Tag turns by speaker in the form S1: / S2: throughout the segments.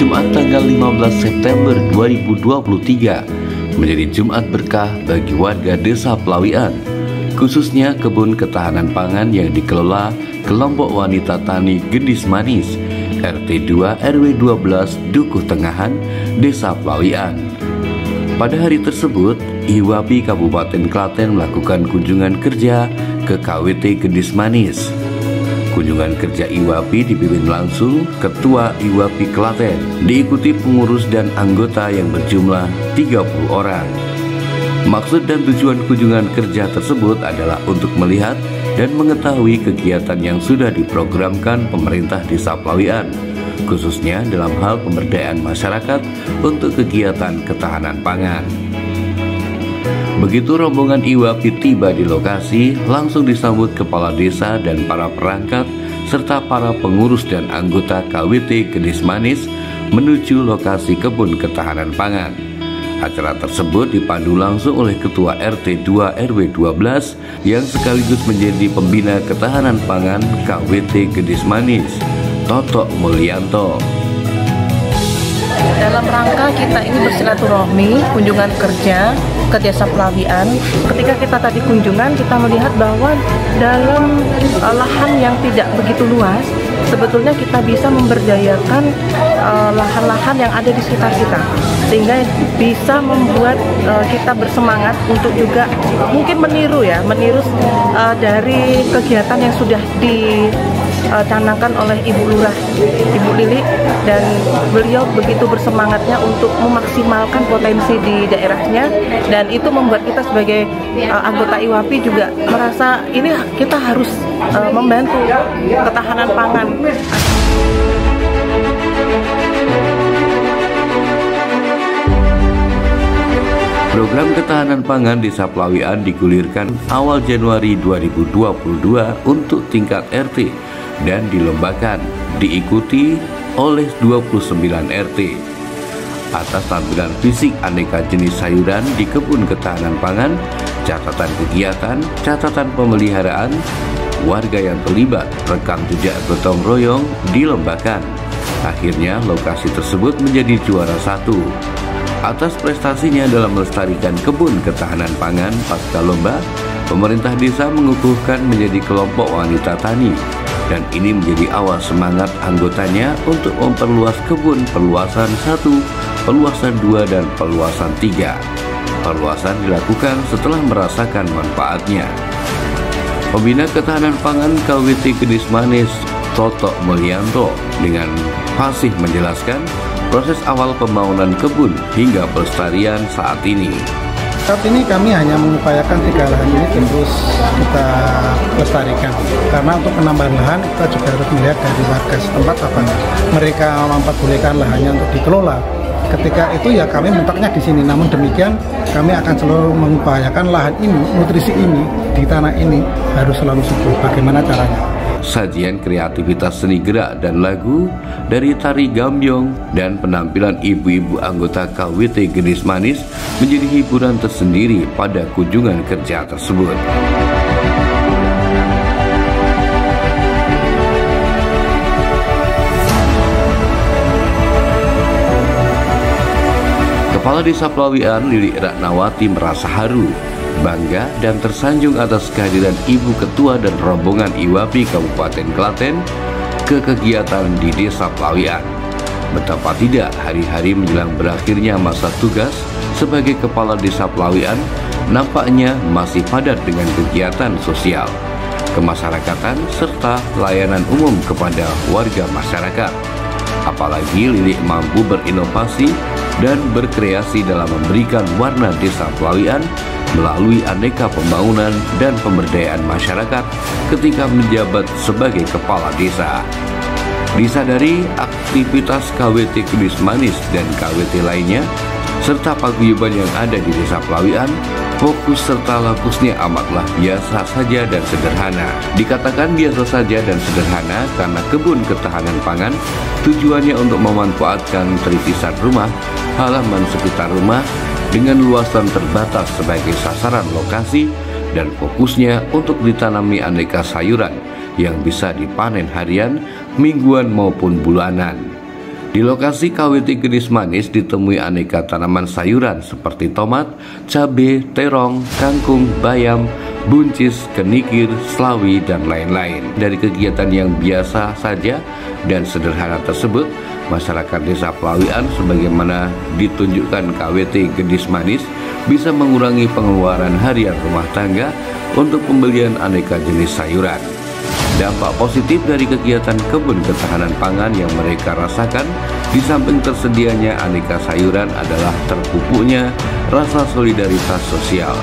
S1: Jumat tanggal 15 September 2023 menjadi Jumat berkah bagi warga Desa Pelawian, khususnya kebun ketahanan pangan yang dikelola kelompok wanita tani Gendis Manis, RT 2 RW 12 Dukuh Tengahan, Desa Pelawian. Pada hari tersebut, IWAPI Kabupaten Klaten melakukan kunjungan kerja ke KWT Gendis Manis. Kunjungan kerja IWAPI dipimpin langsung Ketua IWAPI Klaten, diikuti pengurus dan anggota yang berjumlah 30 orang. Maksud dan tujuan kunjungan kerja tersebut adalah untuk melihat dan mengetahui kegiatan yang sudah diprogramkan pemerintah Desa Pelawian, khususnya dalam hal pemberdayaan masyarakat untuk kegiatan ketahanan pangan. Begitu rombongan IWAPI tiba di lokasi, langsung disambut kepala desa dan para perangkat serta para pengurus dan anggota KWT Gendis Manis menuju lokasi kebun ketahanan pangan. Acara tersebut dipandu langsung oleh Ketua RT 2 RW 12 yang sekaligus menjadi pembina ketahanan pangan KWT Gendis Manis, Toto Mulyanto.
S2: Dalam rangka kita ini bersilaturahmi, kunjungan kerja ke Desa Pelawian. Ketika kita tadi kunjungan, kita melihat bahwa dalam lahan yang tidak begitu luas, sebetulnya kita bisa memberdayakan lahan-lahan yang ada di sekitar kita, sehingga bisa membuat kita bersemangat untuk juga mungkin meniru dari kegiatan yang sudah dicanangkan oleh Ibu Lurah, Ibu Lili, dan beliau begitu bersemangatnya untuk memaksimalkan potensi di daerahnya, dan itu membuat kita sebagai anggota IWAPI juga merasa ini kita harus membantu ketahanan pangan.
S1: Program ketahanan pangan Desa Pelawian digulirkan awal Januari 2022 untuk tingkat RT dan dilombakan, diikuti oleh 29 RT. Atas tampilan fisik aneka jenis sayuran di kebun ketahanan pangan, catatan kegiatan, catatan pemeliharaan, warga yang terlibat, rekam jejak gotong royong dilombakan. Akhirnya lokasi tersebut menjadi juara 1. Atas prestasinya dalam melestarikan kebun ketahanan pangan pasca lomba, pemerintah desa mengukuhkan menjadi kelompok wanita tani, dan ini menjadi awal semangat anggotanya untuk memperluas kebun perluasan 1, perluasan 2, dan perluasan 3. Perluasan dilakukan setelah merasakan manfaatnya. Pembina ketahanan pangan KWT Gendis Manis, Toto Mulyanto, dengan fasih menjelaskan proses awal pembangunan kebun hingga pelestarian saat ini.
S3: Saat ini kami hanya mengupayakan 3 lahan ini terus kita lestarikan, karena untuk penambahan lahan kita juga harus melihat dari warga setempat apa mereka memperbolehkan lahannya untuk dikelola. Ketika itu ya kami mentaknya di sini, namun demikian kami akan selalu mengupayakan lahan ini, nutrisi ini di tanah ini harus selalu subur. Bagaimana caranya?
S1: Sajian kreativitas seni gerak dan lagu dari tari gambyong dan penampilan ibu-ibu anggota KWT Gendis Manis menjadi hiburan tersendiri pada kunjungan kerja tersebut. Kepala Desa Pelawian Lili Ratnawati merasa haru, bangga dan tersanjung atas kehadiran Ibu Ketua dan rombongan IWAPI Kabupaten Klaten ke kegiatan di Desa Pelawian. Betapa tidak, hari-hari menjelang berakhirnya masa tugas sebagai Kepala Desa Pelawian nampaknya masih padat dengan kegiatan sosial, kemasyarakatan, serta layanan umum kepada warga masyarakat. Apalagi Lili mampu berinovasi dan berkreasi dalam memberikan warna Desa Pelawian melalui aneka pembangunan dan pemberdayaan masyarakat ketika menjabat sebagai kepala desa. Disadari aktivitas KWT Gendis Manis dan KWT lainnya serta paguyuban yang ada di Desa Pelawian, fokus serta lapusnya amatlah biasa saja dan sederhana. Dikatakan biasa saja dan sederhana karena kebun ketahanan pangan tujuannya untuk memanfaatkan terisisan rumah, halaman sekitar rumah dengan luasan terbatas sebagai sasaran lokasi dan fokusnya untuk ditanami aneka sayuran yang bisa dipanen harian, mingguan maupun bulanan. Di lokasi KWT Gendis Manis ditemui aneka tanaman sayuran seperti tomat, cabai, terong, kangkung, bayam, buncis, kenikir, selawi, dan lain-lain. Dari kegiatan yang biasa saja dan sederhana tersebut, masyarakat Desa Pelawian sebagaimana ditunjukkan KWT Gendis Manis bisa mengurangi pengeluaran harian rumah tangga untuk pembelian aneka jenis sayuran. Dampak positif dari kegiatan kebun ketahanan pangan yang mereka rasakan di samping tersedianya aneka sayuran adalah terpupuknya rasa solidaritas sosial,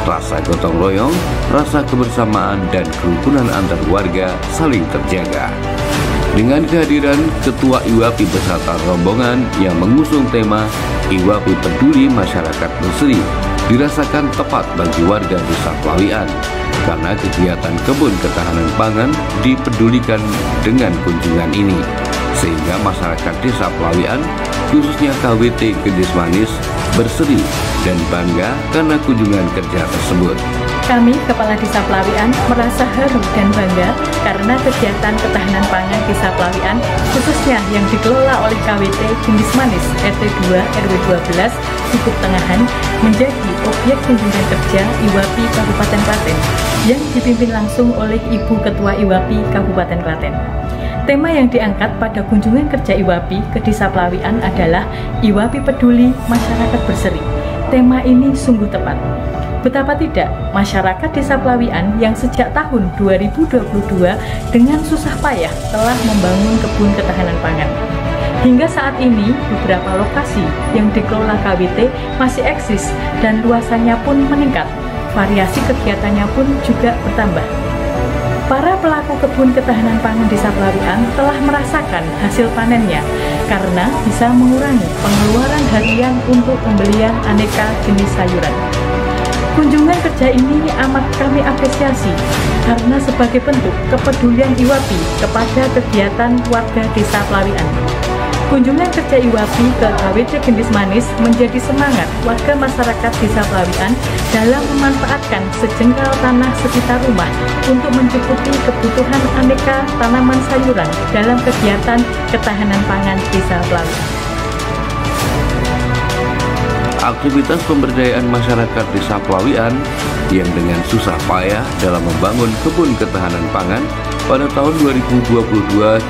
S1: rasa gotong royong, rasa kebersamaan, dan kerukunan antar warga saling terjaga. Dengan kehadiran Ketua IWAPI beserta rombongan yang mengusung tema IWAPI Peduli Masyarakat Berseri dirasakan tepat bagi warga Desa Pelawian, karena kegiatan kebun ketahanan pangan dipedulikan dengan kunjungan ini, sehingga masyarakat Desa Pelawian, khususnya KWT Gendis Manis, berseri dan bangga karena kunjungan kerja tersebut.
S4: Kami, Kepala Desa Pelawian, merasa haru dan bangga karena kegiatan ketahanan pangan Desa Pelawian, khususnya yang dikelola oleh KWT Gendis Manis RT 2 RW 12 Cukup Tengahan, menjadi objek kunjungan kerja IWAPI Kabupaten Klaten yang dipimpin langsung oleh Ibu Ketua IWAPI Kabupaten Klaten. Tema yang diangkat pada kunjungan kerja IWAPI ke Desa Pelawian adalah IWAPI Peduli Masyarakat Berseri. Tema ini sungguh tepat. Betapa tidak, masyarakat Desa Pelawian yang sejak tahun 2022 dengan susah payah telah membangun kebun ketahanan pangan. Hingga saat ini, beberapa lokasi yang dikelola KWT masih eksis dan luasannya pun meningkat. Variasi kegiatannya pun juga bertambah. Para pelaku kebun ketahanan pangan Desa Pelawian telah merasakan hasil panennya karena bisa mengurangi pengeluaran harian untuk pembelian aneka jenis sayuran. Kunjungan kerja ini amat kami apresiasi karena sebagai bentuk kepedulian IWAPI kepada kegiatan warga Desa Pelawian. Kunjungan kerja IWAPI ke KWT Gendis Manis menjadi semangat warga masyarakat Desa Pelawian dalam memanfaatkan sejengkal tanah sekitar rumah untuk mencukupi kebutuhan aneka tanaman sayuran dalam kegiatan ketahanan pangan Desa Pelawian.
S1: Aktivitas pemberdayaan masyarakat Desa Pelawian yang dengan susah payah dalam membangun kebun ketahanan pangan pada tahun 2022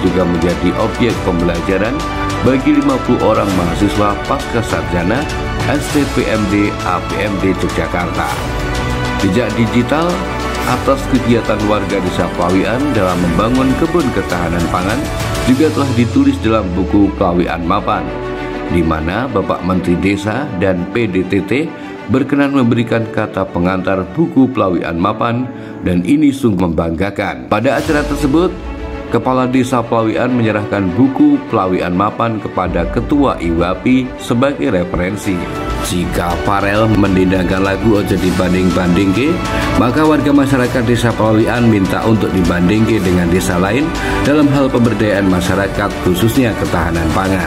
S1: juga menjadi objek pembelajaran bagi 50 orang mahasiswa pasca sarjana STPMD APMD Yogyakarta. Jejak digital atas kegiatan warga Desa Pelawian dalam membangun kebun ketahanan pangan juga telah ditulis dalam buku Pelawian Mapan, di mana Bapak Menteri Desa dan PDTT berkenan memberikan kata pengantar buku Pelawian Mapan, dan ini sungguh membanggakan. Pada acara tersebut, Kepala Desa Pelawian menyerahkan buku Pelawian Mapan kepada Ketua IWAPI sebagai referensi. Jika Farel mendendangkan lagu Ojo Dibanding-bandingke, maka warga masyarakat Desa Pelawian minta untuk dibandingke dengan desa lain dalam hal pemberdayaan masyarakat, khususnya ketahanan pangan.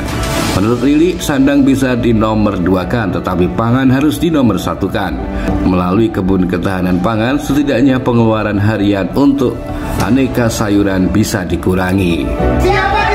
S1: Menurut Lili, sandang bisa dinomor duakan, tetapi pangan harus dinomor satukan. Melalui kebun ketahanan pangan, setidaknya pengeluaran harian untuk aneka sayuran bisa dikurangi.
S5: Siapa